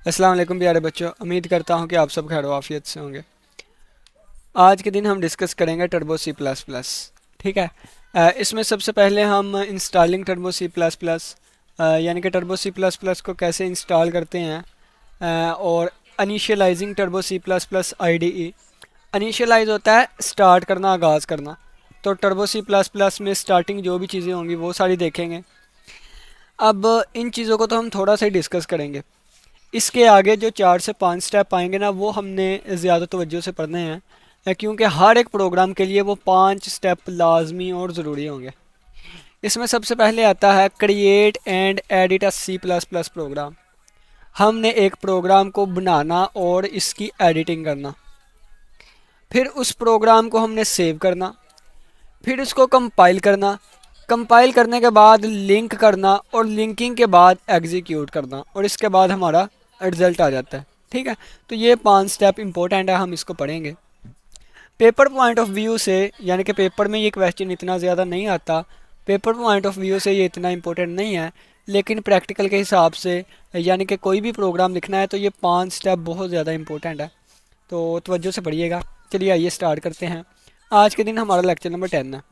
अस्सलाम वालेकुम प्यारे बच्चों, उम्मीद करता हूँ कि आप सब खैर आफियत से होंगे। आज के दिन हम डिस्कस करेंगे टर्बो सी प्लस प्लस। ठीक है। इसमें सबसे पहले हम installing Turbo C plus plus यानी कि टर्बो सी प्लस प्लस को कैसे इंस्टॉल करते हैं, और initializing Turbo C plus plus I D E. Initialize होता है स्टार्ट करना, आगाज़ करना। तो टर्बो सी प्लस प्लस में स्टार्टिंग जो भी चीज़ें होंगी वो सारी देखेंगे। अब इन चीज़ों को तो हम थोड़ा सा ही डिस्कस करेंगे। इसके आगे जो 4 से 5 स्टेप आएंगे ना, वो हमने ज़्यादा तवज्जो से पढ़ने हैं, क्योंकि हर एक प्रोग्राम के लिए वो 5 स्टेप लाजमी और ज़रूरी होंगे। इसमें सबसे पहले आता है create and edit a C plus plus program. हमने एक प्रोग्राम को बनाना और इसकी एडिटिंग करना, फिर उस प्रोग्राम को हमने सेव करना, फिर उसको कंपाइल करना, कंपाइल करने के बाद लिंक करना और लिंकिंग के बाद एग्जीक्यूट करना, और इसके बाद हमारा रिजल्ट आ जाता है। ठीक है। तो ये 5 स्टेप इंपॉर्टेंट है, हम इसको पढ़ेंगे। पेपर पॉइंट ऑफ व्यू से, यानी कि पेपर में ये क्वेश्चन इतना ज़्यादा नहीं आता, पेपर पॉइंट ऑफ व्यू से ये इतना इंपॉर्टेंट नहीं है, लेकिन प्रैक्टिकल के हिसाब से यानी कि कोई भी प्रोग्राम लिखना है तो ये 5 स्टेप बहुत ज़्यादा इंपॉर्टेंट है। तो तवज्जो से पढ़िएगा। चलिए आइए स्टार्ट करते हैं। आज के दिन हमारा लेक्चर नंबर 10 है।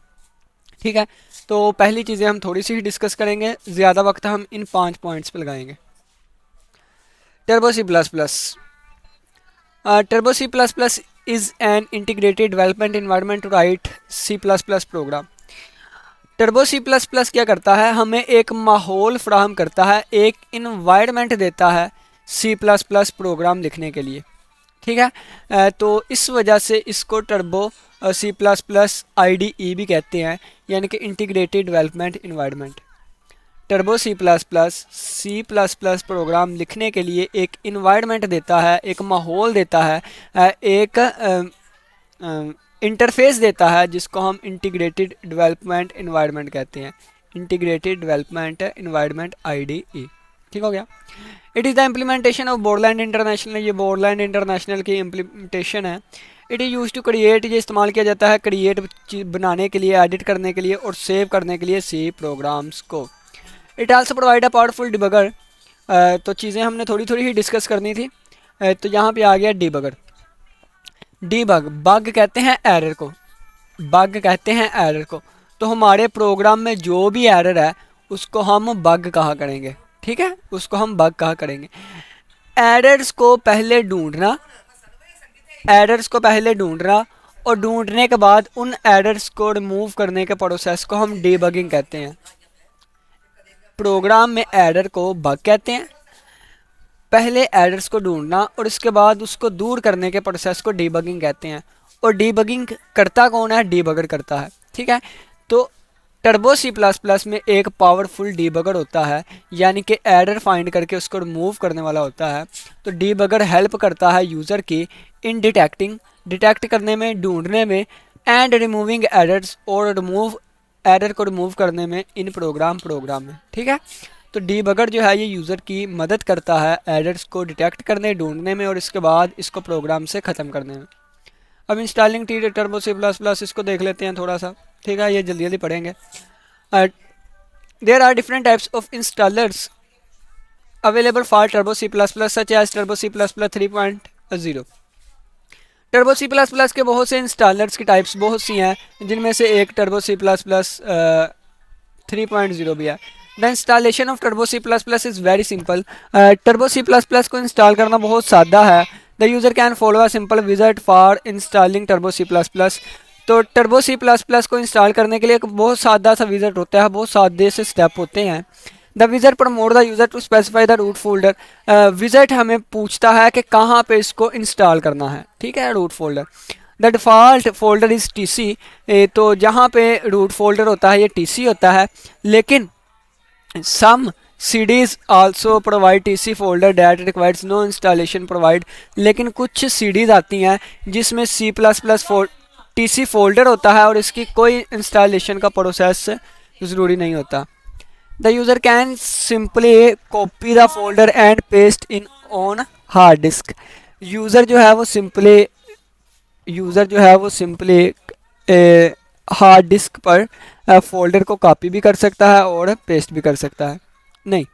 ठीक है। तो पहली चीज़ें हम थोड़ी सी ही डिस्कस करेंगे, ज़्यादा वक्त हम इन 5 पॉइंट्स पर लगाएंगे। Turbo C plus plus. Turbo C plus plus is an integrated development environment to write C plus plus program. Turbo C plus plus क्या करता है, हमें एक माहौल फ्राहम करता है, एक इन्वायरमेंट देता है सी प्लस प्लस प्रोग्राम लिखने के लिए। ठीक है। तो इस वजह से इसको Turbo C plus plus I D E भी कहते हैं, यानी कि integrated development environment. Turbo C plus plus program लिखने के लिए एक इन्वायरमेंट देता है, एक माहौल देता है, एक इंटरफेस देता है, जिसको हम इंटीग्रेटेड डेवलपमेंट इन्वायरमेंट कहते हैं। Integrated development environment I D E. ठीक हो गया। It is the implementation of Borland International. ये बोर्डलैंड इंटरनेशनल की इम्प्लीमेंटेशन है। It is use to create, ये इस्तेमाल किया जाता है क्रिएट बनाने के लिए, एडिट करने के लिए और सेव करने के लिए सी प्रोग्राम्स को। It also provide a powerful debugger. तो चीज़ें हमने थोड़ी थोड़ी ही डिस्कस करनी थी। तो यहाँ पे आ गया डिबगर। डीबग, बग कहते हैं एरर को, बग कहते हैं एरर को। तो हमारे प्रोग्राम में जो भी एरर है उसको हम बग कहा करेंगे। ठीक है, उसको हम बग कहा करेंगे। एरर्स को पहले ढूंढना, एरर्स को पहले ढूंढना और ढूंढने के बाद उन एरर्स को रिमूव करने के प्रोसेस को हम डीबगिंग कहते हैं। प्रोग्राम में एरर को बग कहते हैं। पहले एरर्स को ढूंढना और इसके बाद उसको दूर करने के प्रोसेस को डीबगिंग कहते हैं। और डीबगिंग करता कौन है, डीबगर करता है। ठीक है। तो टर्बो सी प्लस प्लस में एक पावरफुल डीबगर होता है, यानी कि एरर फाइंड करके उसको रिमूव करने वाला होता है। तो डीबगर हेल्प करता है यूज़र की इन डिटेक्टिंग, डिटेक्ट करने में, ढूंढने में, एंड रिमूविंग एरर्स, और रिमूव एरर को रिमूव करने में इन प्रोग्राम में। ठीक है। तो डीबगर जो है ये यूज़र की मदद करता है एरर्स को डिटेक्ट करने, ढूंढने में और इसके बाद इसको प्रोग्राम से ख़त्म करने में। अब installing T Turbo C plus plus इसको देख लेते हैं थोड़ा सा। ठीक है, ये जल्दी जल्दी पढ़ेंगे। There are different types of installers available for Turbo C plus plus such as Turbo C plus plus 3.0। Turbo C plus plus के बहुत से इंस्टॉलर्स की टाइप्स बहुत सी हैं, जिनमें से एक टर्बो सी प्लस प्लस 3.0 भी है। The installation of Turbo C plus plus is very simple. Turbo C plus plus को इंस्टॉल करना बहुत सादा है। The user can follow a simple visit for installing Turbo C plus plus. तो Turbo C plus plus को install करने के लिए एक बहुत सादा सा विजिट होता है, बहुत सादे से स्टेप होते हैं। The visit promote the user to specify the root folder. Visit हमें पूछता है कि कहाँ पे इसको इंस्टॉल करना है। ठीक है, root folder. The default folder is T C. तो जहाँ पे रूट फोल्डर होता है ये टी सी होता है, लेकिन some CDs also provide TC folder that requires no installation provide। लेकिन कुछ CDs आती हैं जिसमें C++ TC फोल्डर होता है और इसकी कोई इंस्टॉलेशन का प्रोसेस ज़रूरी नहीं होता। The user can simply copy the folder and paste in on hard disk. User जो है वो सिंपली हार्ड डिस्क पर फोल्डर को कॉपी भी कर सकता है और पेस्ट भी कर सकता है। नहीं,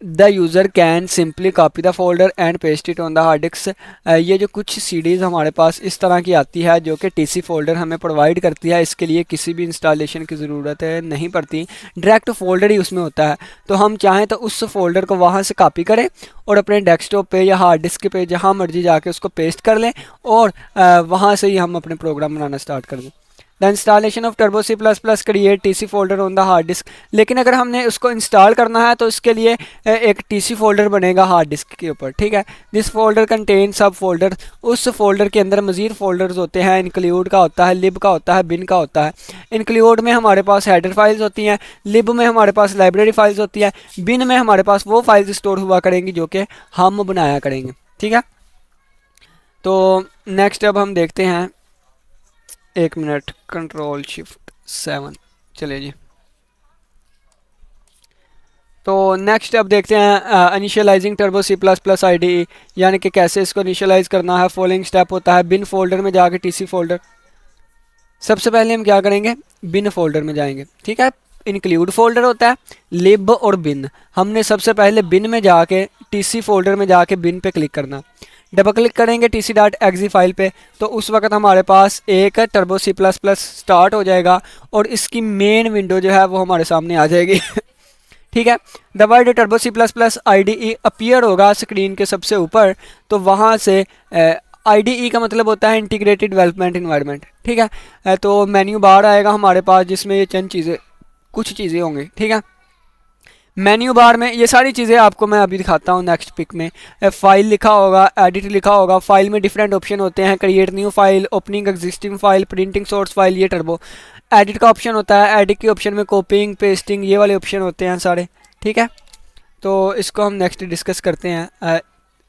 the user can simply copy the folder and paste it on the hard disc. ये जो कुछ सीडीज़ हमारे पास इस तरह की आती है जो कि टीसी फोल्डर हमें प्रोवाइड करती है, इसके लिए किसी भी इंस्टॉलेशन की ज़रूरत नहीं पड़ती, डायरेक्ट फोल्डर ही उसमें होता है। तो हम चाहें तो उस फोल्डर को वहाँ से कॉपी करें और अपने डेस्कटॉप पे या हार्ड डिस्क पे जहाँ मर्जी जाके उसको पेस्ट कर लें और वहाँ से ही हम अपने प्रोग्राम बनाना स्टार्ट कर दें। The installation of Turbo C plus plus create TC folder on the hard disk. लेकिन अगर हमने उसको इंस्टॉल करना है तो इसके लिए एक टीसी फोल्डर बनेगा हार्ड डिस्क के ऊपर, ठीक है। दिस फोल्डर कंटेन सब फोल्डर, उस फोल्डर के अंदर मजीद फोल्डर्स होते हैं। इंक्लूड का होता है, लिब का होता है, बिन का होता है। इंक्लूड में हमारे पास हेडर फाइल्स होती हैं, लिब में हमारे पास लाइब्रेरी फाइल्स होती है, बिन में हमारे पास वो फाइल्स स्टोर हुआ करेंगी जो कि हम बनाया करेंगे, ठीक है। तो नेक्स्ट अब हम देखते हैं, एक मिनट, कंट्रोल शिफ्ट 7, चलिए जी। तो नेक्स्ट अब देखते हैं initializing Turbo C plus plus I D, यानी कि कैसे इसको इनिशियलाइज करना है। फॉलोइंग स्टेप होता है, बिन फोल्डर में जाके टीसी फोल्डर, सबसे पहले हम क्या करेंगे, बिन फोल्डर में जाएंगे, ठीक है। इंक्लूड फोल्डर होता है, लिब और बिन। हमने सबसे पहले बिन में जाके टीसी फोल्डर में जाके बिन पे क्लिक करना, डबल क्लिक करेंगे टीसी डॉट एक्जी फाइल पे, तो उस वक्त हमारे पास एक Turbo C plus plus start हो जाएगा और इसकी मेन विंडो जो है वो हमारे सामने आ जाएगी ठीक है। The word Turbo C plus plus I D E appear होगा स्क्रीन के सबसे ऊपर, तो वहाँ से आई डी ई का मतलब होता है इंटीग्रेटेड डेवलपमेंट इन्वायरमेंट, ठीक है। तो मेन्यू बार आएगा हमारे पास जिसमें ये चंद चीज़ें, कुछ चीज़ें होंगी, ठीक है। मेन्यू बार में ये सारी चीज़ें आपको मैं अभी दिखाता हूँ नेक्स्ट पिक में। फाइल लिखा होगा, एडिट लिखा होगा, फाइल में डिफरेंट ऑप्शन होते हैं, create new file, opening existing file, printing source file, ये टर्बो। एडिट का ऑप्शन होता है, एडिट के ऑप्शन में कॉपिंग पेस्टिंग ये वाले ऑप्शन होते हैं सारे, ठीक है। तो इसको हम नेक्स्ट डिस्कस करते हैं।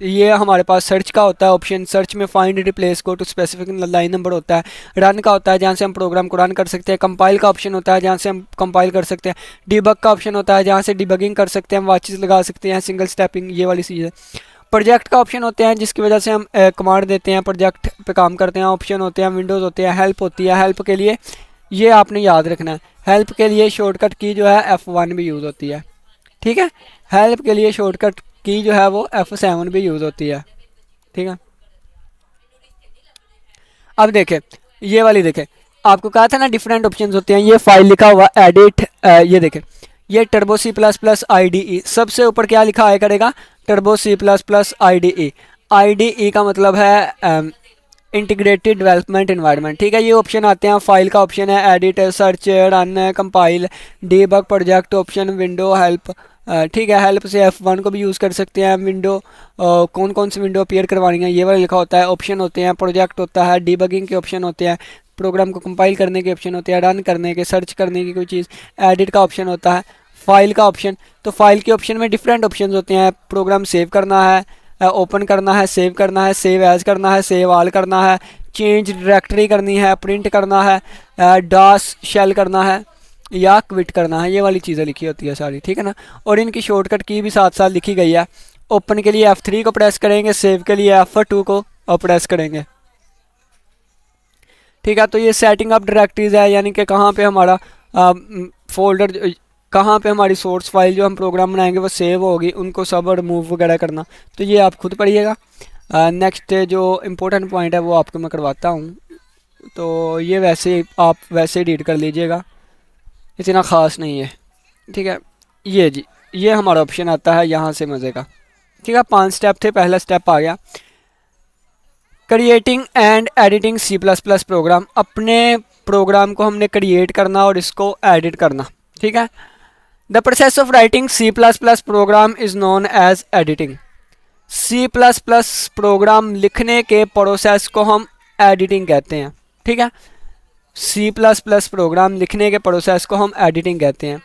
ये हमारे पास सर्च का होता है ऑप्शन, सर्च में find replace go to specific line number होता है। रन का होता है जहाँ से हम प्रोग्राम को रन कर सकते हैं। कंपाइल का ऑप्शन होता है जहाँ से हम कंपाइल कर सकते हैं। डिबग का ऑप्शन होता है जहाँ से डिबगिंग कर सकते हैं, हम वाचेस लगा सकते हैं, सिंगल स्टेपिंग ये वाली चीज़ है। प्रोजेक्ट का ऑप्शन होते हैं जिसकी वजह से हम कमांड देते हैं, प्रोजेक्ट पे काम करते हैं। ऑप्शन होते हैं, विंडोज़ होते हैं, हेल्प होती है। हेल्प के लिए ये आपने याद रखना है, हेल्प के लिए शॉर्टकट की जो है F1 भी यूज़ होती है, ठीक है। हेल्प के लिए शॉर्टकट की जो है वो F7 भी यूज़ होती है, ठीक है। अब देखें, ये वाली देखें, आपको कहा था ना डिफरेंट ऑप्शंस होते हैं। ये फाइल लिखा हुआ एडिट, ये देखें, ये Turbo C plus plus I D E, सबसे ऊपर क्या लिखा आया करेगा, Turbo C plus plus I D E. I D E का मतलब है इंटीग्रेटेड डेवलपमेंट इन्वायरमेंट, ठीक है। ये ऑप्शन आते हैं, फाइल का ऑप्शन है, edit, search, run, compile, debug, project option, window, help, ठीक है। हेल्प से F1 को भी यूज़ कर सकते हैं। विंडो, कौन कौन सी विंडो अपीयर करवानी है ये वाला लिखा होता है। ऑप्शन होते हैं, प्रोजेक्ट होता है, डीबगिंग के ऑप्शन होते हैं, प्रोग्राम को कंपाइल करने के ऑप्शन होते हैं, रन करने के, सर्च करने की कोई चीज़, एडिट का ऑप्शन होता है, फाइल का ऑप्शन। तो फाइल के ऑप्शन में डिफरेंट ऑप्शन होते हैं, प्रोग्राम सेव करना है, ओपन करना है, सेव करना है, सेव एज करना है, सेव ऑल करना है, चेंज डायरेक्टरी करनी है, प्रिंट करना है, डॉस शेल करना है या क्विट करना है, ये वाली चीज़ें लिखी होती है सारी, ठीक है ना। और इनकी शॉर्टकट की भी साथ साथ लिखी गई है। ओपन के लिए F3 को प्रेस करेंगे, सेव के लिए F2 को प्रेस करेंगे, ठीक है। तो ये सेटिंग अप डायरेक्टरीज है, यानी कि कहाँ पे हमारा फोल्डर, कहाँ पे हमारी सोर्स फाइल जो हम प्रोग्राम बनाएंगे वो सेव होगी, उनको सब रिमूव वगैरह करना, तो ये आप खुद पढ़िएगा। नेक्स्ट जो इम्पोर्टेंट पॉइंट है वो आपको मैं करवाता हूँ, तो ये वैसे आप वैसे रीड कर लीजिएगा, इतना ख़ास नहीं है, ठीक है। ये जी, ये हमारा ऑप्शन आता है यहाँ से मज़े का, ठीक है। 5 स्टेप थे, पहला स्टेप आ गया creating and editing C plus plus program. अपने प्रोग्राम को हमने क्रिएट करना और इसको एडिट करना, ठीक है। The process of writing C plus plus program is known as editing. C plus plus program लिखने के प्रोसेस को हम एडिटिंग कहते हैं, ठीक है। सी प्लस प्लस प्रोग्राम लिखने के प्रोसेस को हम एडिटिंग कहते हैं।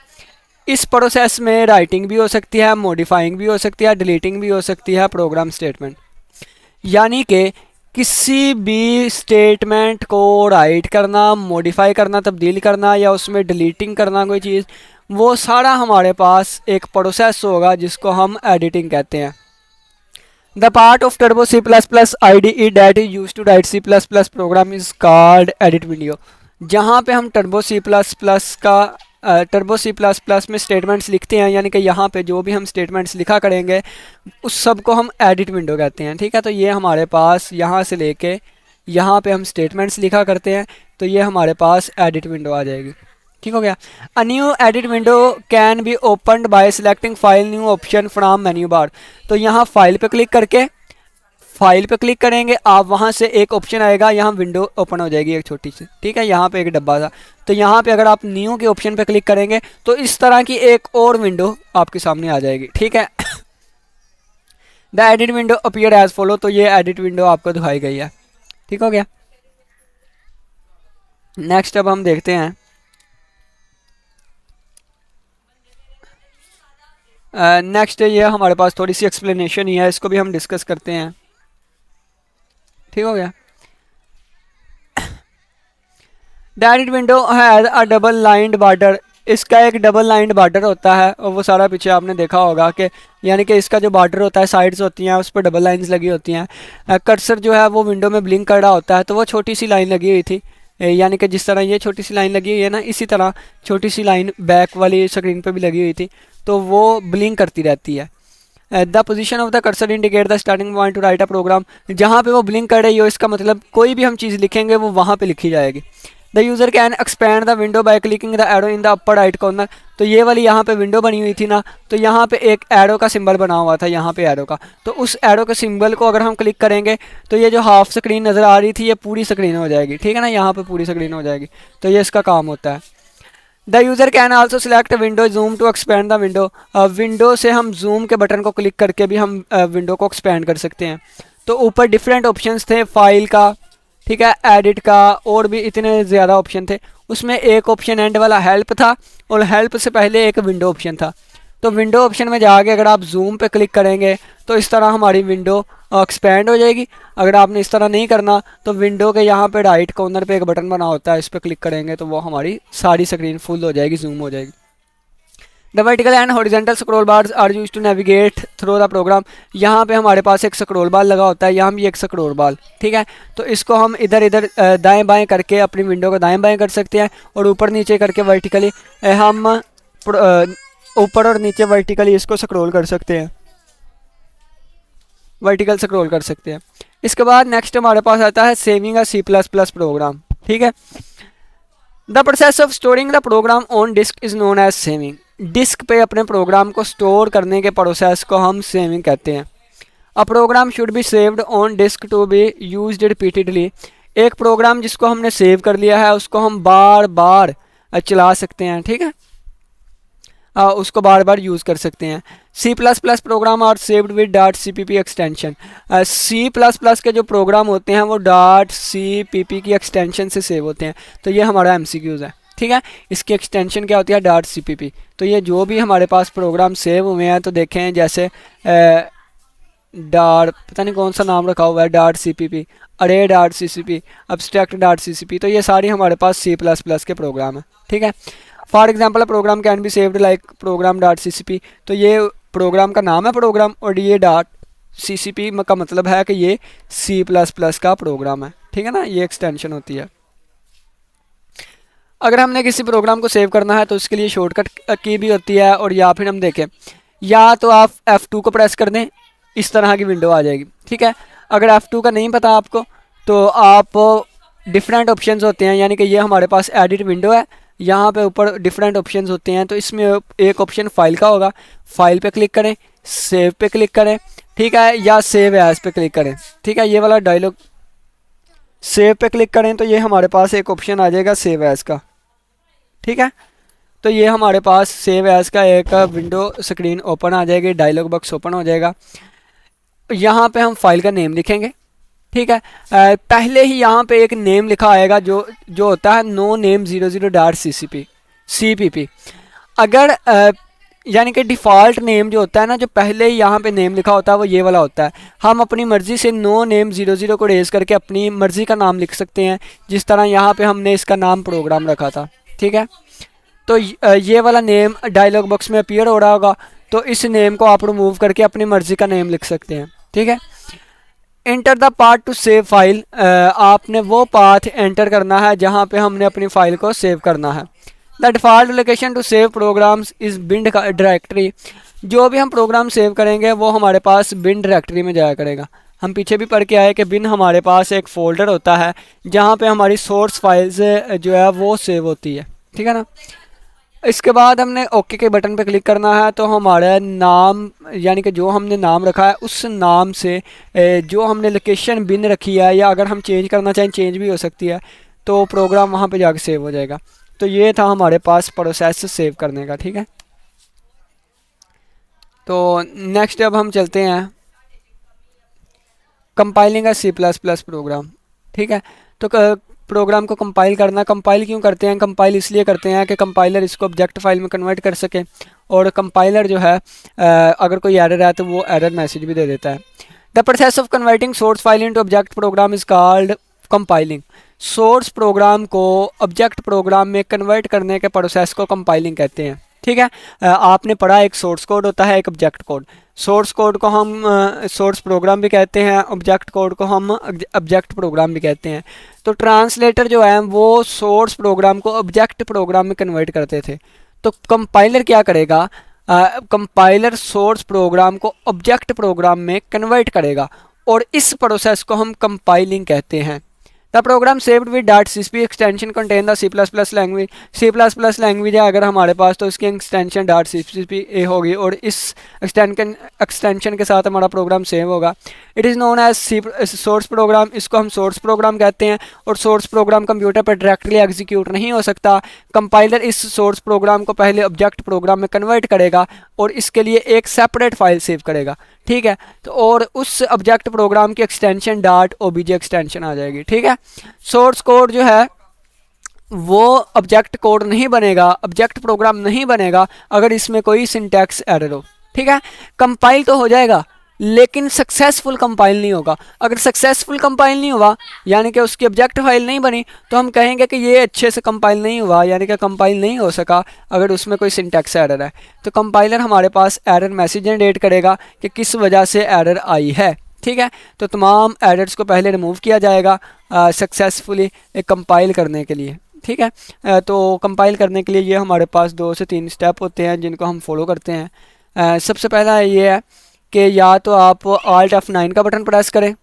इस प्रोसेस में राइटिंग भी हो सकती है, मॉडिफाइंग भी हो सकती है, डिलीटिंग भी हो सकती है, प्रोग्राम स्टेटमेंट, यानी कि किसी भी स्टेटमेंट को राइट करना, मॉडिफाई करना, तब्दील करना या उसमें डिलीटिंग करना कोई चीज़, वो सारा हमारे पास एक प्रोसेस होगा जिसको हम एडिटिंग कहते हैं। The part of Turbo C plus plus I D E that is use to write C plus plus program is called edit window. जहाँ पे हम टर्बो सी प्लस प्लस का टर्बो सी प्लस प्लस में statements लिखते हैं, यानी कि यहाँ पे जो भी हम स्टेटमेंट्स लिखा करेंगे उस सब को हम एडिट विंडो कहते हैं। ठीक है, तो ये हमारे पास यहाँ से लेके यहाँ पे हम स्टेटमेंट्स लिखा करते हैं, तो ये हमारे पास एडिट विंडो आ जाएगी। ठीक हो गया। A new edit window can be opened bye selecting file new option from menu bar. तो यहाँ फाइल पे क्लिक करके, फाइल पे क्लिक करेंगे आप, वहाँ से एक ऑप्शन आएगा, यहाँ विंडो ओपन हो जाएगी एक छोटी सी। ठीक है, यहाँ पे एक डब्बा था, तो यहाँ पे अगर आप न्यू के ऑप्शन पे क्लिक करेंगे तो इस तरह की एक और विंडो आपके सामने आ जाएगी। ठीक है, the edit window appear as follow, तो ये एडिट विंडो आपको दिखाई गई है। ठीक हो गया। नेक्स्ट अब हम देखते हैं नेक्स्ट ये हमारे पास थोड़ी सी एक्सप्लेनेशन ही है, इसको भी हम डिस्कस करते हैं। ठीक हो गया। The edit window has a double lined border, इसका एक डबल लाइंड बॉर्डर होता है, और वो सारा पीछे आपने देखा होगा कि यानी कि इसका जो बॉर्डर होता है, साइड्स होती हैं, उस पर डबल लाइंस लगी होती हैं। कर्सर जो है वो विंडो में ब्लिंक कर रहा होता है, तो वो छोटी सी लाइन लगी हुई थी, यानी कि जिस तरह ये छोटी सी लाइन लगी हुई है ना, इसी तरह छोटी सी लाइन बैक वाली स्क्रीन पे भी लगी हुई थी, तो वो ब्लिंक करती रहती है। The position of the cursor indicate the starting point to write a program, जहाँ पे वो ब्लिंक कर रही हो इसका मतलब कोई भी हम चीज़ लिखेंगे वो वहाँ पे लिखी जाएगी। The user can expand the window by clicking the arrow in the upper right corner, तो ये वाली यहाँ पे विंडो बनी हुई थी ना, तो यहाँ पे एक एरो का सिंबल बना हुआ था, यहाँ पे एरो का, तो उस एरो के सिंबल को अगर हम क्लिक करेंगे तो ये जो हाफ स्क्रीन नज़र आ रही थी ये पूरी स्क्रीन हो जाएगी। ठीक है ना, यहाँ पे पूरी स्क्रीन हो जाएगी, तो ये इसका काम होता है। The user can also select window zoom to expand the window, window से हम जूम के बटन को क्लिक करके भी हम विंडो को एक्सपेंड कर सकते हैं। तो ऊपर डिफरेंट ऑप्शंस थे, फाइल का, ठीक है, एडिट का, और भी इतने ज़्यादा ऑप्शन थे। उसमें एक ऑप्शन एंड वाला हेल्प था, और हेल्प से पहले एक विंडो ऑप्शन था। तो विंडो ऑप्शन में जाके अगर आप जूम पे क्लिक करेंगे तो इस तरह हमारी विंडो एक्सपेंड हो जाएगी। अगर आपने इस तरह नहीं करना तो विंडो के यहाँ पे राइट कॉर्नर पे एक बटन बना होता है, इस पर क्लिक करेंगे तो वो हमारी सारी स्क्रीन फुल हो जाएगी, जूम हो जाएगी। The vertical and horizontal scroll bars are used to navigate through the program, यहाँ पे हमारे पास एक स्क्रॉल बार लगा होता है, यहाँ भी एक स्क्रॉल बार। ठीक है, तो इसको हम इधर इधर दाएं बाएं करके अपनी विंडो को दाएं बाएं कर सकते हैं, और ऊपर नीचे करके वर्टिकली हम ऊपर और नीचे वर्टिकली इसको स्क्रॉल कर सकते हैं, वर्टिकल स्क्रॉल कर सकते हैं। इसके बाद नेक्स्ट हमारे पास आता है सेविंग अ C++ प्रोग्राम। ठीक है, the process of storing the program on disk is known as saving, disk पे अपने प्रोग्राम को स्टोर करने के प्रोसेस को हम सेविंग कहते हैं। A program should be saved on disk to be used repeatedly, एक प्रोग्राम जिसको हमने सेव कर लिया है उसको हम बार बार चला सकते हैं। ठीक है, उसको बार बार यूज़ कर सकते हैं। C++ program are saved with .cpp extension, C++ के जो प्रोग्राम होते हैं वो .cpp की एक्सटेंशन से सेव होते हैं। तो ये हमारा MCQs है। ठीक है, इसकी एक्सटेंशन क्या होती है, .cpp। तो ये जो भी हमारे पास प्रोग्राम सेव हुए हैं, तो देखें जैसे पता नहीं कौन सा नाम रखा हुआ है, .cpp, array.ccp, abstract.ccp, तो ये सारी हमारे पास C++ के प्रोग्राम है। ठीक है, for example program can be saved like program.ccp, तो ये प्रोग्राम का नाम है प्रोग्राम, और ये .ccp का मतलब है कि ये C++ का प्रोग्राम है। ठीक है ना, ये एक्सटेंशन होती है। अगर हमने किसी प्रोग्राम को सेव करना है तो उसके लिए शॉर्टकट की भी होती है, और या फिर हम देखें, या तो आप F2 को प्रेस कर दें, इस तरह की विंडो आ जाएगी। ठीक है, अगर F2 का नहीं पता आपको तो आप डिफरेंट ऑप्शंस होते हैं, यानी कि ये हमारे पास एडिट विंडो है, यहाँ पे ऊपर डिफरेंट ऑप्शंस होते हैं, तो इसमें एक ऑप्शन फाइल का होगा, फाइल पे क्लिक करें, सेव पे क्लिक करें, ठीक है, या सेव एज पे क्लिक करें। ठीक है, ये वाला डायलॉग, सेव पे क्लिक करें तो ये हमारे पास एक ऑप्शन आ जाएगा सेव एज का। ठीक है, तो ये हमारे पास सेव एज का एक विंडो स्क्रीन ओपन आ जाएगी, डायलॉग बॉक्स ओपन हो जाएगा। यहाँ पे हम फाइल का नेम लिखेंगे। ठीक है, पहले ही यहाँ पे एक नेम लिखा आएगा जो होता है नो नेम 00.cpp। अगर यानी कि डिफ़ॉल्ट नेम जो होता है ना, जो पहले ही यहाँ पे नेम लिखा होता है वो ये वाला होता है। हम अपनी मर्ज़ी से नो नेम 00 को रेज़ करके अपनी मर्ज़ी का नाम लिख सकते हैं, जिस तरह यहाँ पे हमने इसका नाम प्रोग्राम रखा था। ठीक है, तो ये वाला नेम डायलॉग बॉक्स में अपीयर हो रहा होगा, तो इस नेम को आप रिमूव करके अपनी मर्ज़ी का नेम लिख सकते हैं। ठीक है, enter the path to save file, आपने वो पाथ एंटर करना है जहाँ पे हमने अपनी फ़ाइल को सेव करना है। The default location to save programs is bin directory. जो भी हम प्रोग्राम सेव करेंगे वो हमारे पास बिन डायरेक्टरी में जाया करेगा। हम पीछे भी पढ़ के आए कि बिन हमारे पास एक फ़ोल्डर होता है जहाँ पे हमारी सोर्स फाइल्स जो है वो सेव होती है, ठीक है ना। इसके बाद हमने ओके के बटन पे क्लिक करना है, तो हमारा नाम यानी कि जो हमने नाम रखा है उस नाम से जो हमने लोकेशन बिन रखी है, या अगर हम चेंज करना चाहें चेंज भी हो सकती है, तो प्रोग्राम वहाँ पे जाके सेव हो जाएगा। तो ये था हमारे पास प्रोसेस सेव करने का, ठीक है। तो नेक्स्ट अब हम चलते हैं कंपाइलिंग अ C++ प्रोग्राम, ठीक है। तो प्रोग्राम को कंपाइल करना, कंपाइल क्यों करते हैं? कंपाइल इसलिए करते हैं कि कंपाइलर इसको ऑब्जेक्ट फाइल में कन्वर्ट कर सके, और कंपाइलर जो है अगर कोई एरर है तो वो एरर मैसेज भी दे देता है। The process of converting source file into object program is called compiling. Source program को ऑब्जेक्ट प्रोग्राम में कन्वर्ट करने के प्रोसेस को कंपाइलिंग कहते हैं, ठीक है। आपने पढ़ा एक सोर्स कोड होता है, एक ऑब्जेक्ट कोड। सोर्स कोड को हम सोर्स प्रोग्राम भी कहते हैं, ऑब्जेक्ट कोड को हम ऑब्जेक्ट प्रोग्राम भी कहते हैं। तो ट्रांसलेटर जो है वो सोर्स प्रोग्राम को ऑब्जेक्ट प्रोग्राम में कन्वर्ट करते थे। तो कंपाइलर क्या करेगा? कंपाइलर सोर्स प्रोग्राम को ऑब्जेक्ट प्रोग्राम में कन्वर्ट करेगा, और इस प्रोसेस को हम कंपाइलिंग कहते हैं। The program saved with .cpp extension contain the C++ language. C++ language है अगर हमारे पास, तो इसकी एक्सटेंशन .cpp होगी, और इस एक्सटेंशन के साथ हमारा प्रोग्राम सेव होगा। It is known as source program. इसको हम सोर्स प्रोग्राम कहते हैं, और सोर्स प्रोग्राम कंप्यूटर पर डायरेक्टली एग्जीक्यूट नहीं हो सकता। कंपाइलर इस सोर्स प्रोग्राम को पहले ऑब्जेक्ट प्रोग्राम में कन्वर्ट करेगा, और इसके लिए एक सेपरेट फाइल सेव करेगा, ठीक है। तो और उस ऑब्जेक्ट प्रोग्राम की एक्सटेंशन .obj एक्सटेंशन आ जाएगी, ठीक है। सोर्स कोड जो है वो ऑब्जेक्ट कोड नहीं बनेगा, ऑब्जेक्ट प्रोग्राम नहीं बनेगा अगर इसमें कोई सिंटैक्स एरर हो, ठीक है। कंपाइल तो हो जाएगा लेकिन सक्सेसफुल कंपाइल नहीं होगा। अगर सक्सेसफुल कंपाइल नहीं हुआ यानी कि उसकी ऑब्जेक्ट फाइल नहीं बनी, तो हम कहेंगे कि ये अच्छे से कंपाइल नहीं हुआ, यानी कि कंपाइल नहीं हो सका अगर उसमें कोई सिंटैक्स एरर है। तो कंपाइलर हमारे पास एरर मैसेज जनरेट करेगा कि किस वजह से एरर आई है, ठीक है। तो तमाम एरर्स को पहले रिमूव किया जाएगा सक्सेसफुली कंपाइल करने के लिए, ठीक है। तो कंपाइल करने के लिए ये हमारे पास 2 से 3 स्टेप होते हैं जिनको हम फॉलो करते हैं। सबसे पहला ये है कि या तो आप Alt F9 का बटन प्रेस करें।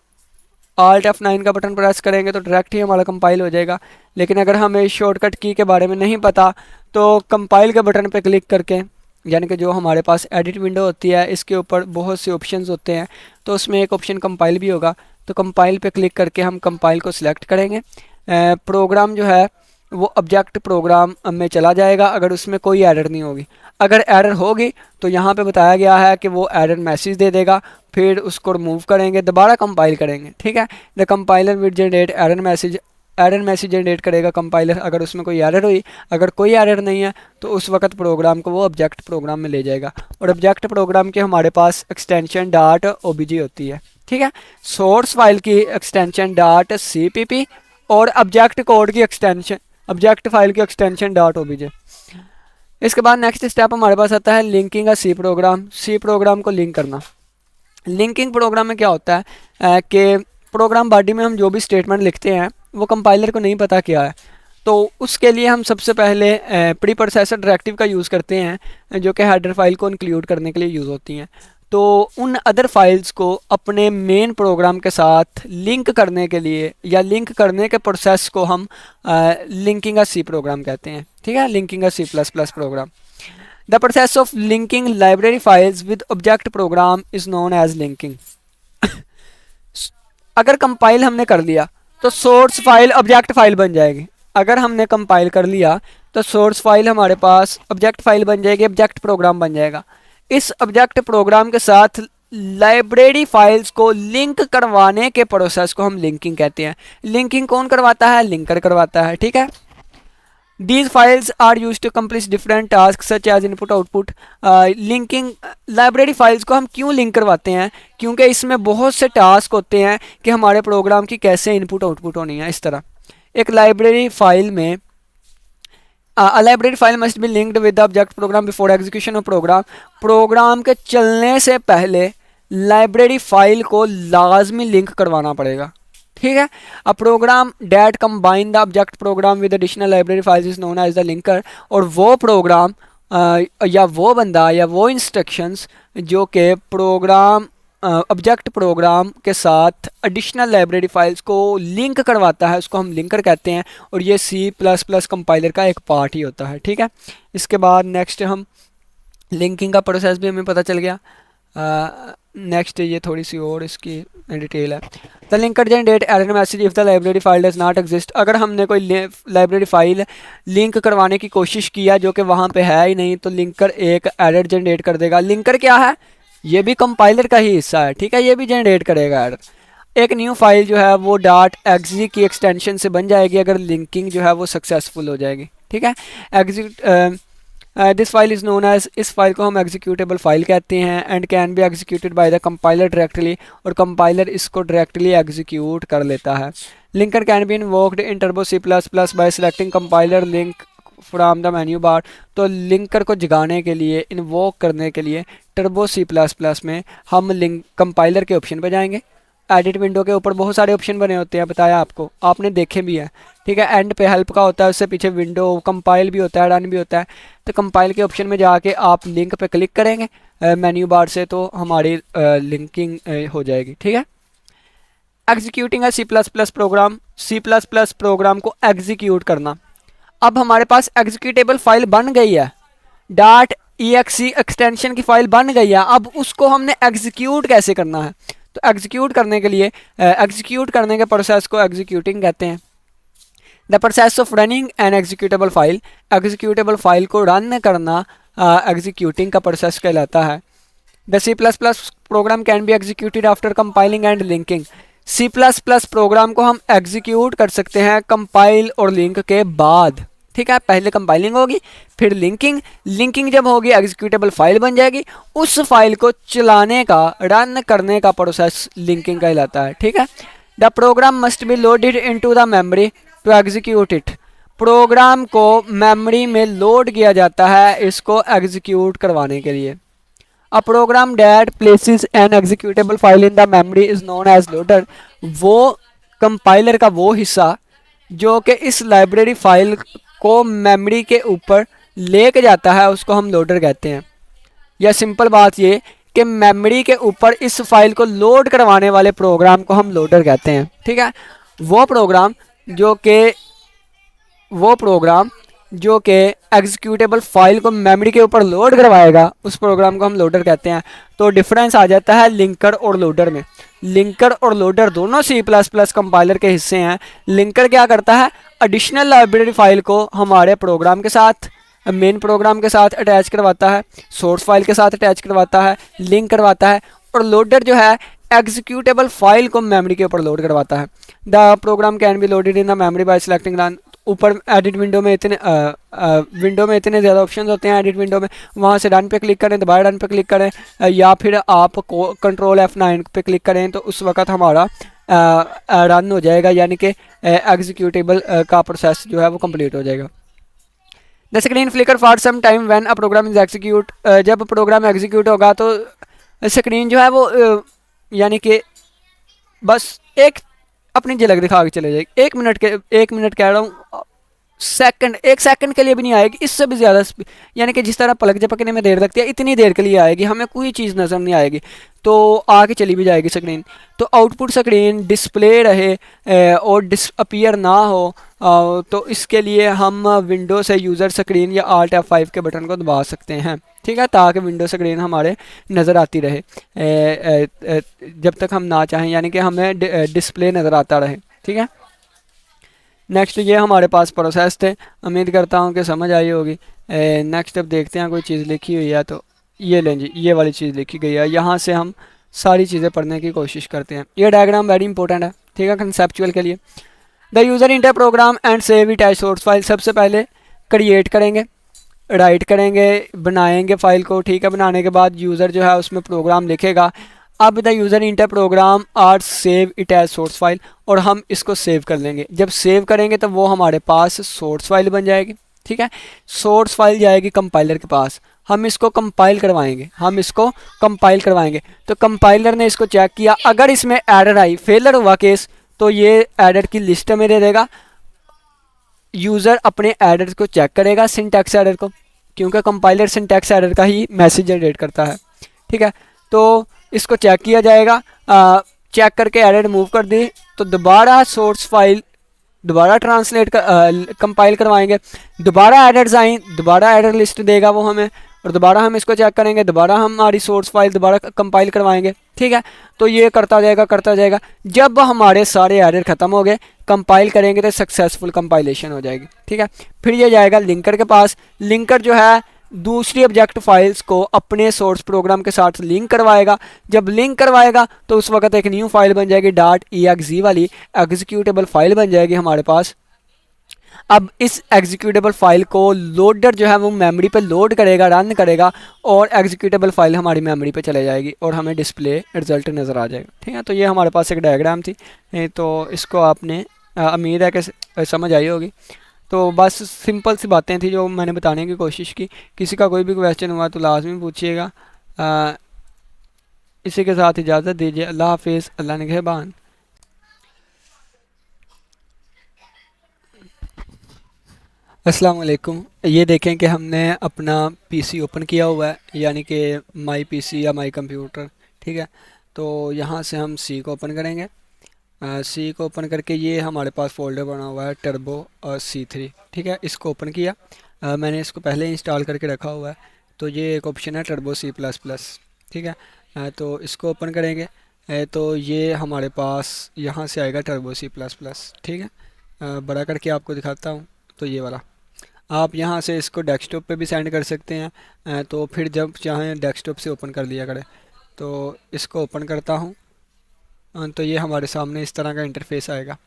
Alt F9 का बटन प्रेस करेंगे तो डायरेक्ट ही हमारा कंपाइल हो जाएगा। लेकिन अगर हमें शॉर्टकट की के बारे में नहीं पता, तो कंपाइल के बटन पे क्लिक करके, यानी कि जो हमारे पास एडिट विंडो होती है इसके ऊपर बहुत से ऑप्शंस होते हैं, तो उसमें एक ऑप्शन कंपाइल भी होगा। तो कंपाइल पे क्लिक करके हम कंपाइल को सिलेक्ट करेंगे। प्रोग्राम जो है वो ऑब्जेक्ट प्रोग्राम में चला जाएगा अगर उसमें कोई एरर नहीं होगी। अगर एरर होगी तो यहाँ पे बताया गया है कि वो एरर मैसेज दे देगा, फिर उसको रिमूव करेंगे, दोबारा कंपाइल करेंगे, ठीक है। The compiler will generate error message generate करेगा कंपाइलर अगर उसमें कोई एरर हुई। अगर कोई एरर नहीं है तो उस वक्त प्रोग्राम को वो ऑब्जेक्ट प्रोग्राम में ले जाएगा, और ऑब्जेक्ट प्रोग्राम के हमारे पास एक्सटेंशन .obj होती है, ठीक है। सोर्स फाइल की एक्सटेंशन .cpp और ऑब्जेक्ट कोड की एक्सटेंशन, ऑब्जेक्ट फाइल की एक्सटेंशन .obj। इसके बाद नेक्स्ट स्टेप हमारे पास आता है लिंकिंग अ सी प्रोग्राम। सी प्रोग्राम को लिंक करना। लिंकिंग प्रोग्राम में क्या होता है कि प्रोग्राम बॉडी में हम जो भी स्टेटमेंट लिखते हैं वो कंपाइलर को नहीं पता क्या है, तो उसके लिए हम सबसे पहले प्री प्रोसेसर डायरेक्टिव का यूज़ करते हैं, जो कि हेडर फाइल को इंक्लूड करने के लिए यूज़ होती हैं। तो उन अदर फाइल्स को अपने मेन प्रोग्राम के साथ लिंक करने के लिए या लिंक करने के प्रोसेस को हम लिंकिंग अ सी प्रोग्राम कहते हैं, ठीक है। Linking a C++ program. The process of linking library files with object program is known as linking. अगर कंपाइल हमने कर लिया तो सोर्स फाइल ऑब्जेक्ट फाइल बन जाएगी। अगर हमने कंपाइल कर लिया तो सोर्स फाइल हमारे पास ऑब्जेक्ट फाइल बन जाएगी, ऑब्जेक्ट प्रोग्राम बन जाएगा। इस ऑब्जेक्ट प्रोग्राम के साथ लाइब्रेरी फाइल्स को लिंक करवाने के प्रोसेस को हम लिंकिंग कहते हैं। लिंकिंग कौन करवाता है? लिंकर करवाता है, ठीक है। These files are used to accomplish different tasks such as input output। Linking library files को हम क्यों लिंक करवाते हैं? क्योंकि इसमें बहुत से टास्क होते हैं कि हमारे प्रोग्राम की कैसे इनपुट आउटपुट होनी है। इस तरह एक लाइब्रेरी फाइल में a library file must be linked with the object program before execution of program। Program के चलने से पहले लाइब्रेरी फाइल को लाजमी लिंक करवाना पड़ेगा, ठीक है। A program that combine the object program with additional library files is known as the linker. और वो प्रोग्राम या वो बंदा या वो इंस्ट्रक्शंस जो कि प्रोग्राम ऑब्जेक्ट प्रोग्राम के साथ एडिशनल लाइब्रेरी फाइल्स को लिंक करवाता है, उसको हम लिंकर कहते हैं। और ये सी प्लस प्लस कंपाइलर का एक पार्ट ही होता है। ठीक है। इसके बाद नेक्स्ट हम लिंकिंग का प्रोसेस भी हमें पता चल गया। नेक्स्ट ये थोड़ी सी और इसकी डिटेल है। The linker generate error message if the library file does not exist. अगर हमने कोई लाइब्रेरी फाइल लिंक करवाने की कोशिश किया जो कि वहाँ पे है ही नहीं, तो लिंकर एक एरर जनरेट कर देगा। लिंकर क्या है? ये भी कंपाइलर का ही हिस्सा है। ठीक है, ये भी जनरेट करेगा एरर। एक न्यू फाइल जो है वो डॉट एक्जी की एक्सटेंशन से बन जाएगी अगर लिंकिंग जो है वो सक्सेसफुल हो जाएगी। ठीक है। Execute this file is known as, इस फाइल को हम एग्जीक्यूटेबल फाइल कहते हैं। And can be executed by the compiler directly, और कंपाइलर इसको डायरेक्टली एग्जीक्यूट कर लेता है। Linker can be invoked in Turbo C plus plus by selecting compiler link from the menu bar. तो लिंकर को जगाने के लिए, इन्वोक करने के लिए टर्बो सी प्लस प्लस में हम लिंक कंपाइलर के ऑप्शन पर जाएंगे। एडिट विंडो के ऊपर बहुत सारे ऑप्शन बने होते हैं, बताया आपको, आपने देखे भी है। ठीक है। एंड पे हेल्प का होता है, उससे पीछे विंडो कंपाइल भी होता है, रन भी होता है। तो कंपाइल के ऑप्शन में जाके आप लिंक पे क्लिक करेंगे मेन्यू बार से, तो हमारी लिंकिंग हो जाएगी। ठीक है। एग्जीक्यूटिंग है C plus plus program, C plus plus program को एग्जीक्यूट करना। अब हमारे पास एग्जीक्यूटेबल फाइल बन गई है, डॉट EXE एक्सटेंशन की फाइल बन गई है। अब उसको हमने एग्जीक्यूट कैसे करना है? तो एग्जीक्यूट करने के लिए, एग्जीक्यूट करने के प्रोसेस को एग्जीक्यूटिंग कहते हैं। The process of running an executable file, executable file को रन करना एग्जीक्यूटिंग का प्रोसेस कहलाता है। The C plus plus program can be executed after compiling and linking. C plus plus program को हम एग्जीक्यूट कर सकते हैं कंपाइल और लिंक के बाद। ठीक है। पहले कंपाइलिंग होगी, फिर लिंकिंग, लिंकिंग जब होगी एग्जीक्यूटेबल फाइल बन जाएगी। उस फाइल को चलाने का, रन करने का प्रोसेस लिंकिंग कहलाता है। ठीक है। The program must be loaded into the memory to execute it. Program को मेमोरी में लोड किया जाता है इसको एग्जीक्यूट करवाने के लिए। A program that places an executable file in the memory is known as loader. वो कंपाइलर का वो हिस्सा जो कि इस लाइब्रेरी फाइल को मेमोरी के ऊपर लेके जाता है, उसको हम लोडर कहते हैं। या सिंपल बात ये कि मेमोरी के ऊपर इस फाइल को लोड करवाने वाले प्रोग्राम को हम लोडर कहते हैं। ठीक है। वो प्रोग्राम जो कि एग्जीक्यूटेबल फाइल को मेमोरी के ऊपर लोड करवाएगा, उस प्रोग्राम को हम लोडर कहते हैं। तो डिफरेंस आ जाता है लिंकर और लोडर में। लिंकर और लोडर दोनों सी प्लस प्लस कंपाइलर के हिस्से हैं। लिंकर क्या करता है? एडिशनल लाइब्रेरी फाइल को हमारे प्रोग्राम के साथ, मेन प्रोग्राम के साथ अटैच करवाता है, सोर्स फाइल के साथ अटैच करवाता है, लिंक करवाता है। और लोडर जो है एग्जीक्यूटेबल फाइल को मेमोरी के ऊपर लोड करवाता है। The program can be loaded in the memory by selecting run. ऊपर एडिट विंडो में इतने ज़्यादा ऑप्शन होते हैं एडिट विंडो में, वहाँ से रन पे क्लिक करें, दोबारा रन पे क्लिक करें, या फिर आप कंट्रोल F9 पे क्लिक करें, तो उस वक्त हमारा रन हो जाएगा, यानी कि एग्जीक्यूटेबल का प्रोसेस जो है वो कंप्लीट हो जाएगा। The screen flicker for some time when a program is execute. जब प्रोग्राम एग्जीक्यूट होगा तो स्क्रीन जो है वो यानी कि बस एक अपनी झलक दिखा के चले जाएगी। 1 मिनट कह रहा हूँ, सेकंड, 1 सेकंड के लिए भी नहीं आएगी, इससे भी ज़्यादा, यानी कि जिस तरह पलक झपकने में देर लगती है इतनी देर के लिए आएगी, हमें कोई चीज़ नज़र नहीं आएगी, तो आके चली भी जाएगी स्क्रीन। तो आउटपुट स्क्रीन डिस्प्ले रहे और डिसअपीयर ना हो, तो इसके लिए हम विंडो से यूज़र स्क्रीन या Alt F5 के बटन को दबा सकते हैं। ठीक है, ताकि विंडो स्क्रीन हमारे नज़र आती रहे जब तक हम ना चाहें, यानी कि हमें डिस्प्ले नज़र आता रहे। ठीक है। नेक्स्ट ये हमारे पास प्रोसेस थे, उम्मीद करता हूँ कि समझ आई होगी। नेक्स्ट अब देखते हैं कोई चीज़ लिखी हुई है, तो ये लें जी, ये वाली चीज़ लिखी गई है, यहाँ से हम सारी चीज़ें पढ़ने की कोशिश करते हैं। ये डायग्राम वेरी इंपॉर्टेंट है, ठीक है, कंसेप्चुअल के लिए। The user enter program and save it as source file. सबसे पहले क्रिएट करेंगे, राइट करेंगे, बनाएंगे फाइल को। ठीक है, बनाने के बाद यूज़र जो है उसमें प्रोग्राम लिखेगा। अब the user enter program are save it as source file, और हम इसको सेव कर लेंगे। जब सेव करेंगे तो वो हमारे पास सोर्स फाइल बन जाएगी। ठीक है, सोर्स फाइल जाएगी कंपाइलर के पास, हम इसको कंपाइल करवाएंगे, तो कंपाइलर ने इसको चेक किया, अगर इसमें एरर आई, फेलर हुआ केस, तो ये एरर की लिस्ट में दे देगा। यूज़र अपने एरर को चेक करेगा, सिंटैक्स एरर को, क्योंकि कंपाइलर सिंटैक्स एरर का ही मैसेज जनरेट करता है। ठीक है, तो इसको चेक किया जाएगा। चेक करके एरर रिमूव कर दी तो दोबारा सोर्स फाइल दोबारा ट्रांसलेट कर कंपाइल करवाएंगे, दोबारा एरर्स आई, दोबारा एरर लिस्ट देगा वो हमें, और दोबारा हम इसको चेक करेंगे, दोबारा हमारी सोर्स फाइल दोबारा कंपाइल करवाएंगे। ठीक है, तो ये करता जाएगा। जब हमारे सारे एरर ख़त्म हो गए, कंपाइल करेंगे तो सक्सेसफुल कंपाइलेशन हो जाएगी। ठीक है, फिर ये जाएगा लिंकर के पास। लिंकर जो है दूसरी ऑब्जेक्ट फाइल्स को अपने सोर्स प्रोग्राम के साथ लिंक करवाएगा। जब लिंक करवाएगा तो उस वक्त एक न्यू फाइल बन जाएगी, .exe वाली एग्जीक्यूटेबल फाइल बन जाएगी हमारे पास। अब इस एग्जीक्यूटेबल फाइल को लोडर जो है वो मेमोरी पे लोड करेगा, रन करेगा, और एग्जीक्यूटेबल फाइल हमारी मेमोरी पे चले जाएगी और हमें डिस्प्ले रिजल्ट नज़र आ जाएगा। ठीक है, तो ये हमारे पास एक डायग्राम थी, तो इसको आपने उम्मीद है कि समझ आई होगी। तो बस सिंपल सी बातें थी जो मैंने बताने की कोशिश की। किसी का कोई भी क्वेश्चन हुआ तो लाजमी पूछिएगा। इसी के साथ इजाज़त दीजिए। अल्लाह हाफिज़, अल्लाह निगहबान। अस्सलाम वालेकुम। ये देखें कि हमने अपना पीसी ओपन किया हुआ है, यानी कि माई पीसी या माई कंप्यूटर। ठीक है, तो यहाँ से हम सी को ओपन करेंगे। सी को ओपन करके ये हमारे पास फोल्डर बना हुआ है टर्बो और C3। ठीक है, इसको ओपन किया। मैंने इसको पहले इंस्टॉल करके रखा हुआ है, तो ये एक ऑप्शन है टर्बो C++। ठीक है, तो इसको ओपन करेंगे। तो ये हमारे पास यहाँ से आएगा टर्बो C++। ठीक है, बड़ा करके आपको दिखाता हूँ। तो ये वाला आप यहाँ से इसको डेस्कटॉप पे भी सेंड कर सकते हैं, तो फिर जब चाहें डेस्कटॉप से ओपन कर लिया करें। तो इसको ओपन करता हूँ, तो ये हमारे सामने इस तरह का इंटरफेस आएगा।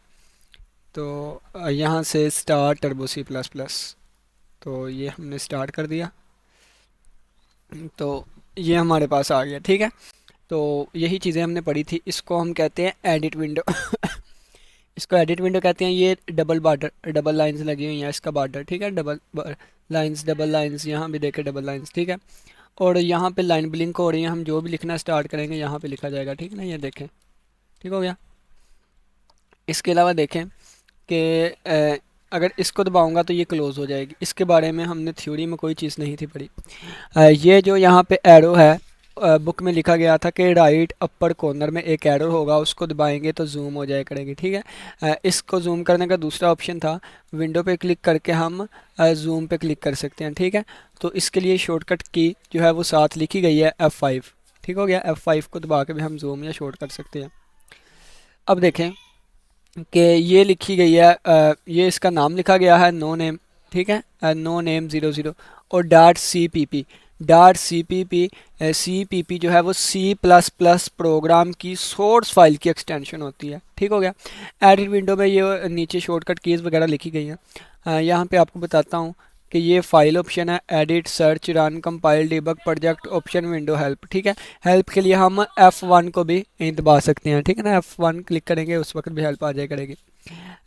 तो यहाँ से स्टार्ट टर्बो C++, तो ये हमने स्टार्ट कर दिया, तो ये हमारे पास आ गया। ठीक है, तो यही चीज़ें हमने पढ़ी थी। इसको हम कहते हैं एडिट विंडो। इसको एडिट विंडो कहते हैं। ये डबल बॉर्डर, डबल लाइंस लगी हुई हैं, इसका बॉर्डर। ठीक है, डबल लाइंस यहाँ भी देखें, डबल लाइंस। ठीक है, और यहाँ पे लाइन ब्लिंक हो रही है, हम जो भी लिखना स्टार्ट करेंगे यहाँ पे लिखा जाएगा। ठीक है ना, ये देखें, ठीक हो गया। इसके अलावा देखें कि अगर इसको दबाऊंगा तो ये क्लोज़ हो जाएगी। इसके बारे में हमने थ्योरी में कोई चीज़ नहीं थी पढ़ी। ये जो यहाँ पे एरो है, बुक में लिखा गया था कि राइट अपर कॉर्नर में एक एरो होगा, उसको दबाएंगे तो जूम हो जाए करेगी। ठीक है, इसको जूम करने का दूसरा ऑप्शन था, विंडो पे क्लिक करके हम जूम पे क्लिक कर सकते हैं। ठीक है, तो इसके लिए शॉर्टकट की जो है वो साथ लिखी गई है F5। ठीक हो गया, F5 को दबा के भी हम जूम या शॉर्ट कर सकते हैं। अब देखें कि ये लिखी गई है, ये इसका नाम लिखा गया है नो नेम। ठीक है, नो नेम 00 और .cpp जो है वो C++ प्रोग्राम की सोर्स फाइल की एक्सटेंशन होती है। ठीक हो गया। एडिट विंडो में ये नीचे शॉर्टकट कीज़ वगैरह लिखी गई हैं। यहाँ पे आपको बताता हूँ कि ये फाइल ऑप्शन है, edit, search, run, compile, debug, project option, window, help. ठीक है, हेल्प के लिए हम F1 को भी दबा सकते हैं। ठीक है ना, F1 क्लिक करेंगे उस वक्त भी हेल्प आ जाए करेगी।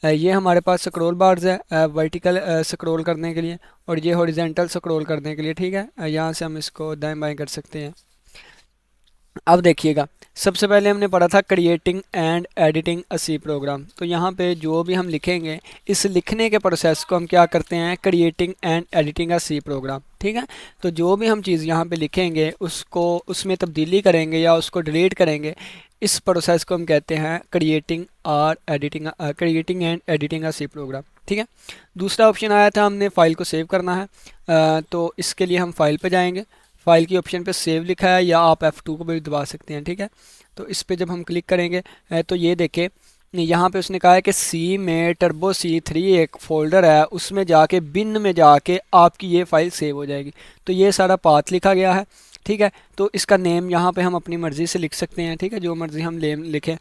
ये हमारे पास स्क्रॉल बार्स है, वर्टिकल स्क्रॉल करने के लिए, और ये हॉरिजेंटल स्क्रॉल करने के लिए। ठीक है, यहाँ से हम इसको दाएं बाएं कर सकते हैं। अब देखिएगा, सबसे पहले हमने पढ़ा था creating and editing a C program. तो यहाँ पे जो भी हम लिखेंगे, इस लिखने के प्रोसेस को हम क्या करते हैं, creating and editing a C program. ठीक है, तो जो भी हम चीज़ यहाँ पे लिखेंगे उसको उसमें तब्दीली करेंगे या उसको डिलीट करेंगे, इस प्रोसेस को हम कहते हैं creating and editing a C program. ठीक है, दूसरा ऑप्शन आया था हमने फाइल को सेव करना है। तो इसके लिए हम फाइल पे जाएंगे, फाइल की ऑप्शन पे सेव लिखा है, या आप F2 को भी दबा सकते हैं। ठीक है, तो इस पे जब हम क्लिक करेंगे तो ये देखें, यहाँ पे उसने कहा है कि सी में टर्बो C3 एक फ़ोल्डर है, उसमें जाके बिन में जाके आपकी ये फ़ाइल सेव हो जाएगी। तो ये सारा पाथ लिखा गया है। ठीक है, तो इसका नेम यहाँ पे हम अपनी मर्ज़ी से लिख सकते हैं। ठीक है, जो मर्ज़ी हम नेम लिखें,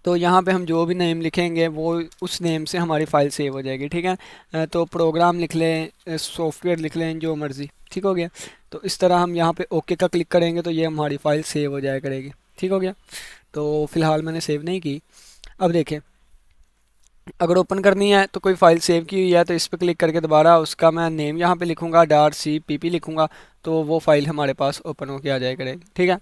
तो यहाँ पे हम जो भी नेम लिखेंगे वो उस नेम से हमारी फ़ाइल सेव हो जाएगी। ठीक है, तो प्रोग्राम लिख लें, सॉफ्टवेयर लिख लें, जो मर्ज़ी। ठीक हो गया, तो इस तरह हम यहाँ पे ओके का क्लिक करेंगे तो ये हमारी फ़ाइल सेव हो जाया करेगी। ठीक हो गया, तो फ़िलहाल मैंने सेव नहीं की। अब देखें, अगर ओपन करनी है तो कोई फ़ाइल सेव की हुई है तो इस पर क्लिक करके दोबारा उसका मैं नेम यहाँ पे लिखूँगा, .cpp लिखूँगा, तो वो फ़ाइल हमारे पास ओपन होके आ जाया करेगी। ठीक है,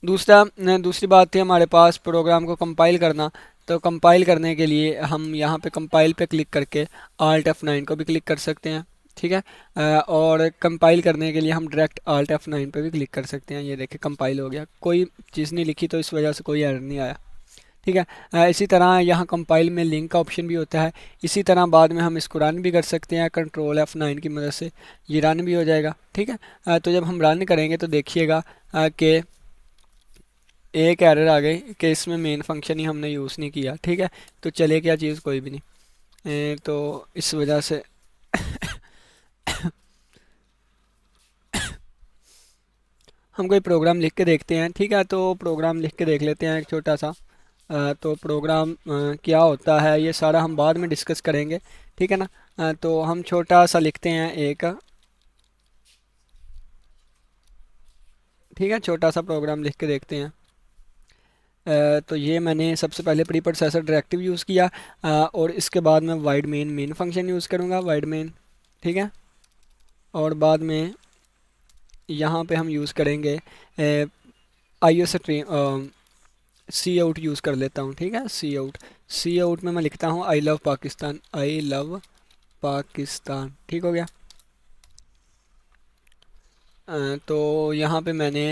दूसरी बात थी हमारे पास प्रोग्राम को कंपाइल करना। तो कंपाइल करने के लिए हम यहाँ पे कंपाइल पे क्लिक करके Alt F9 को भी क्लिक कर सकते हैं, ठीक है। और कंपाइल करने के लिए हम डायरेक्ट Alt F9 पे भी क्लिक कर सकते हैं। ये देखिए कंपाइल हो गया, कोई चीज़ नहीं लिखी तो इस वजह से कोई एरर नहीं आया, ठीक है। इसी तरह यहाँ कंपाइल में लिंक का ऑप्शन भी होता है। इसी तरह बाद में हम इसको रन भी कर सकते हैं, कंट्रोल F9 की मदद से ये रन भी हो जाएगा, ठीक है। तो जब हम रन करेंगे तो देखिएगा कि एक एरर आ गई कि इसमें मेन फंक्शन ही हमने यूज़ नहीं किया, ठीक है। तो चले क्या चीज़ कोई भी नहीं। तो इस वजह से हम कोई प्रोग्राम लिख के देखते हैं, ठीक है। तो प्रोग्राम लिख के देख लेते हैं एक छोटा सा। तो प्रोग्राम क्या होता है ये सारा हम बाद में डिस्कस करेंगे, ठीक है ना। तो हम छोटा सा लिखते हैं एक, ठीक है, छोटा सा प्रोग्राम लिख के देखते हैं। तो ये मैंने सबसे पहले प्री प्रोसेसर डायरेक्टिव यूज़ किया, और इसके बाद मैं वाइड मेन फंक्शन यूज़ करूँगा, वाइड मेन, ठीक है। और बाद में यहाँ पे हम यूज़ करेंगे IO स्ट्रीम, सी आउट यूज़ कर लेता हूँ, ठीक है। सी आउट में मैं लिखता हूँ I love Pakistan, I love Pakistan, ठीक हो गया। तो यहाँ पे मैंने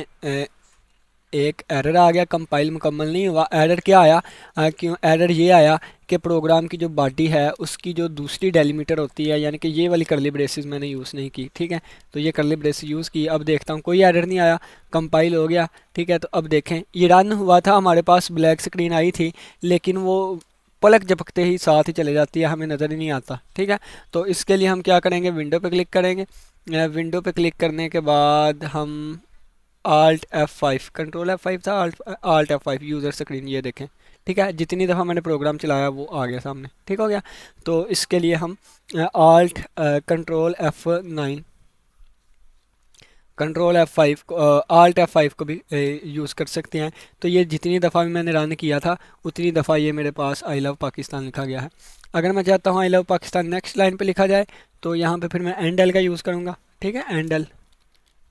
एक एरर आ गया, कंपाइल मुकम्मल नहीं हुआ। एरर क्या आया, क्यों एरर ये आया कि प्रोग्राम की जो बॉडी है उसकी जो दूसरी डेलीमीटर होती है, यानी कि ये वाली करली ब्रेसेस मैंने यूज़ नहीं की, ठीक है। तो ये करली ब्रेसेस यूज़ की, अब देखता हूँ कोई एरर नहीं आया, कंपाइल हो गया, ठीक है। तो अब देखें ये रन हुआ था, हमारे पास ब्लैक स्क्रीन आई थी, लेकिन वो पलक झपकते ही साथ ही चले जाती है, हमें नज़र ही नहीं आता, ठीक है। तो इसके लिए हम क्या करेंगे, विंडो पे क्लिक करेंगे। विंडो पे क्लिक करने के बाद हम Alt F5, कंट्रोल F5 था, Alt F5 यूज़र स्क्रीन, ये देखें, ठीक है। जितनी दफ़ा मैंने प्रोग्राम चलाया वो आ गया सामने, ठीक हो गया। तो इसके लिए हम कंट्रोल F9, कंट्रोल F5 को, Alt F5 को भी यूज़ कर सकते हैं। तो ये जितनी दफ़ा भी मैंने रन किया था उतनी दफ़ा ये मेरे पास आई लव पाकिस्तान लिखा गया है। अगर मैं चाहता हूँ I love Pakistan next line पे लिखा जाए तो यहाँ पे फिर मैं एंडल का यूज़ करूँगा, ठीक है, एंडल,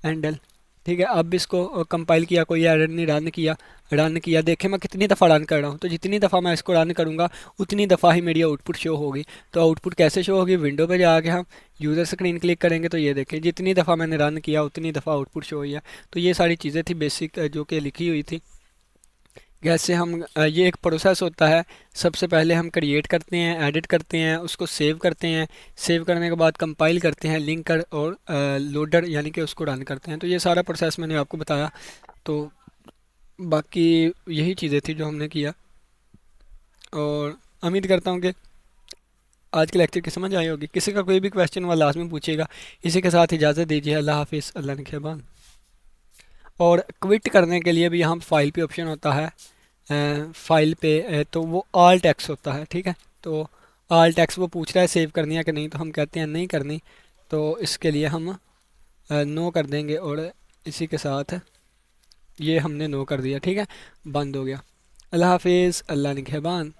एंडल, ठीक है। अब इसको कंपाइल किया, कोई एरर नहीं, रन किया, देखें मैं कितनी दफ़ा रन कर रहा हूँ। तो जितनी दफ़ा मैं इसको रन करूँगा उतनी दफ़ा ही मेरी आउटपुट शो होगी। तो आउटपुट कैसे शो होगी, विंडो पे जाके हम यूज़र स्क्रीन क्लिक करेंगे तो ये देखें जितनी दफ़ा मैंने रन किया उतनी दफ़ा आउटपुट शो हुई है। तो ये सारी चीज़ें थी बेसिक जो कि लिखी हुई थी। कैसे हम ये एक प्रोसेस होता है, सबसे पहले हम क्रिएट करते हैं, एडिट करते हैं, उसको सेव करते हैं, सेव करने के बाद कंपाइल करते हैं, लिंकर और लोडर यानी कि उसको रन करते हैं। तो ये सारा प्रोसेस मैंने आपको बताया। तो बाकी यही चीज़ें थी जो हमने किया, और उम्मीद करता हूँ कि आज के लेक्चर की समझ आई होगी। किसी का कोई भी क्वेश्चन हुआ लास्ट में पूछिएगा। इसी के साथ इजाज़त दीजिए, अल्लाह हाफिज़, अल्लाह निगहबान। और क्विट करने के लिए भी यहाँ फाइल पे ऑप्शन होता है, फाइल पे तो वो Alt X होता है, ठीक है। तो Alt X वो पूछ रहा है सेव करनी है कि नहीं, तो हम कहते हैं नहीं करनी, तो इसके लिए हम नो कर देंगे, और इसी के साथ ये हमने नो कर दिया, ठीक है, बंद हो गया। अल्लाह हाफिज़, अल्लाह निगहबान।